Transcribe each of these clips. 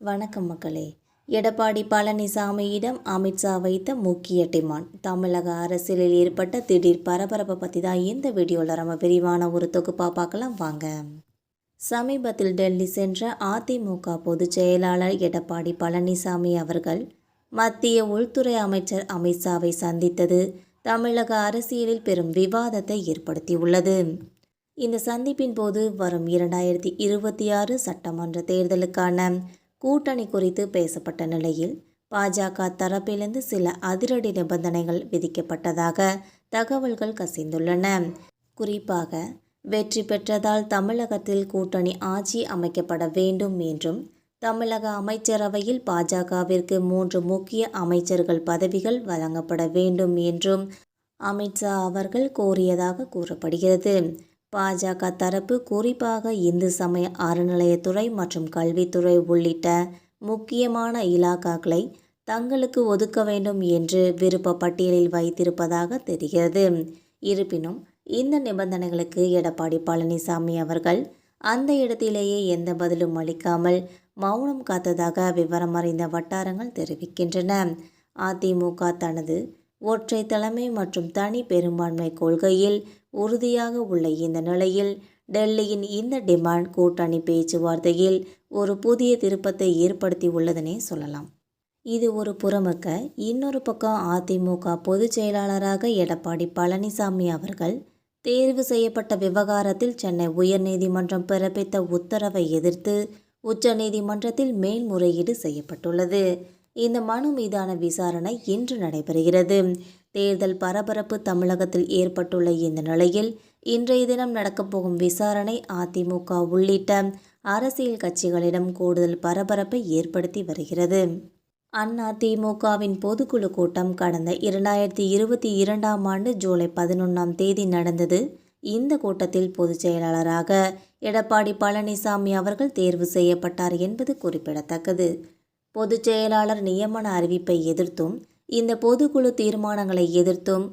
வணக்கம் மக்களே. எடப்பாடி பழனிசாமியிடம் அமித்ஷா வைத்த முக்கிய டிமாண்ட். தமிழக அரசியலில் ஏற்பட்ட திடீர் பரபரப்பை பற்றி தான் இந்த வீடியோவில் நம்ம விரிவான ஒரு தொகுப்பாக பார்க்கலாம் வாங்க. சமீபத்தில் டெல்லி சென்ற அதிமுக பொதுச் செயலாளர் எடப்பாடி பழனிசாமி அவர்கள் மத்திய உள்துறை அமைச்சர் அமித்ஷாவை சந்தித்தது தமிழக அரசியலில் பெரும் விவாதத்தை ஏற்படுத்தியுள்ளது. இந்த சந்திப்பின் போது வரும் 2026 சட்டமன்ற தேர்தலுக்கான கூட்டணி குறித்து பேசப்பட்ட நிலையில் பாஜக தரப்பிலிருந்து சில அதிரடி நிபந்தனைகள் விதிக்கப்பட்டதாக தகவல்கள் கசிந்துள்ளன. குறிப்பாக வெற்றி பெற்றதால் தமிழகத்தில் கூட்டணி ஆட்சி அமைக்கப்பட வேண்டும் என்றும் தமிழக அமைச்சரவையில் பாஜகவிற்கு 3 முக்கிய அமைச்சர்கள் பதவிகள் வழங்கப்பட வேண்டும் என்றும் அமித்ஷா அவர்கள் கோரியதாக கூறப்படுகிறது. பாஜக தரப்பு குறிப்பாக இந்து சமய அறநிலையத்துறை மற்றும் கல்வித்துறை உள்ளிட்ட முக்கியமான இலாக்காக்களை தங்களுக்கு ஒதுக்க வேண்டும் என்று விருப்ப பட்டியலில் வைத்திருப்பதாக தெரிகிறது. இருப்பினும் இந்த நிபந்தனைகளுக்கு எடப்பாடி பழனிசாமி அவர்கள் அந்த இடத்திலேயே எந்த பதிலும் அளிக்காமல் மௌனம் காத்ததாக விவரம் அறிந்த வட்டாரங்கள் தெரிவிக்கின்றன. அதிமுக தனது ஒற்றை தலைமை மற்றும் தனி பெரும்பான்மை கொள்கையில் உறுதியாக உள்ள இந்த நிலையில் டெல்லியின் இந்த டிமாண்ட் கூட்டணி பேச்சுவார்த்தையில் ஒரு புதிய திருப்பத்தை ஏற்படுத்தி உள்ளதனே சொல்லலாம். இது ஒரு புறமுக்க, இன்னொரு பக்கம் அதிமுக பொதுச் செயலாளராக எடப்பாடி பழனிசாமி அவர்கள் தேர்வு செய்யப்பட்ட விவகாரத்தில் சென்னை உயர்நீதிமன்றம் பிறப்பித்த உத்தரவை எதிர்த்து உச்சநீதிமன்றத்தில் மேல்முறையீடு செய்யப்பட்டுள்ளது. இந்த மனு மீதான விசாரணை இன்று நடைபெறுகிறது. தேர்தல் பரபரப்பு தமிழகத்தில் ஏற்பட்டுள்ள இந்த நிலையில் இன்றைய தினம் நடக்கப்போகும் விசாரணை அதிமுக உள்ளிட்ட அரசியல் கட்சிகளிடம் கூடுதல் பரபரப்பை ஏற்படுத்தி வருகிறது. அதிமுகவின் பொதுக்குழு கூட்டம் கடந்த 2022ஆம் ஆண்டு ஜூலை 11ஆம் தேதி நடந்தது. இந்த கூட்டத்தில் பொதுச் செயலாளராக எடப்பாடி பழனிசாமி அவர்கள் தேர்வு செய்யப்பட்டார் என்பது குறிப்பிடத்தக்கது. பொதுச் செயலாளர் நியமன அறிவிப்பை எதிர்த்தும் இந்த பொதுக்குழு தீர்மானங்களை எதிர்த்தும்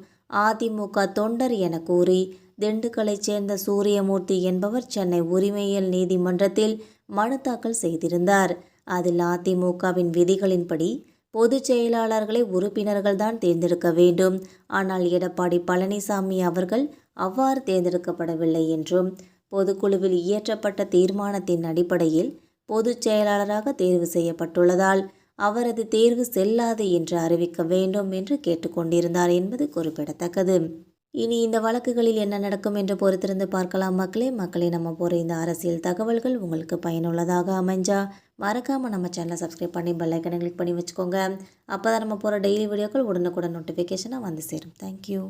அதிமுக தொண்டர் என கூறி திண்டுக்கலைச் சேர்ந்த சூரியமூர்த்தி என்பவர் சென்னை உரிமையியல் நீதிமன்றத்தில் மனு தாக்கல் செய்திருந்தார். அதில் அதிமுகவின் விதிகளின்படி பொதுச் செயலாளர்களை உறுப்பினர்கள்தான் தேர்ந்தெடுக்க வேண்டும். ஆனால் எடப்பாடி பழனிசாமி அவர்கள் அவ்வாறு தேர்ந்தெடுக்கப்படவில்லை என்றும் பொதுக்குழுவில் இயற்றப்பட்ட தீர்மானத்தின் அடிப்படையில் பொதுச் செயலாளராக தேர்வு செய்யப்பட்டுள்ளதால் அவரது தேர்வு செல்லாது என்று அறிவிக்க வேண்டும் என்று கேட்டுக்கொண்டிருந்தார் என்பது குறிப்பிடத்தக்கது. இனி இந்த வழக்குகளில் என்ன நடக்கும் என்று பொறுத்திருந்து பார்க்கலாம் மக்களே. நம்ம போகிற இந்த அரசியல் தகவல்கள் உங்களுக்கு பயனுள்ளதாக அமைஞ்சா மறக்காமல் நம்ம சேனலை சப்ஸ்கிரைப் பண்ணி பெல் ஐக்கனை கிளிக் பண்ணி வச்சுக்கோங்க. அப்போ தான் நம்ம போகிற டெய்லி வீடியோக்கள் உடனுக்குடன் நோட்டிஃபிகேஷனாக வந்து சேரும். தேங்க்யூ.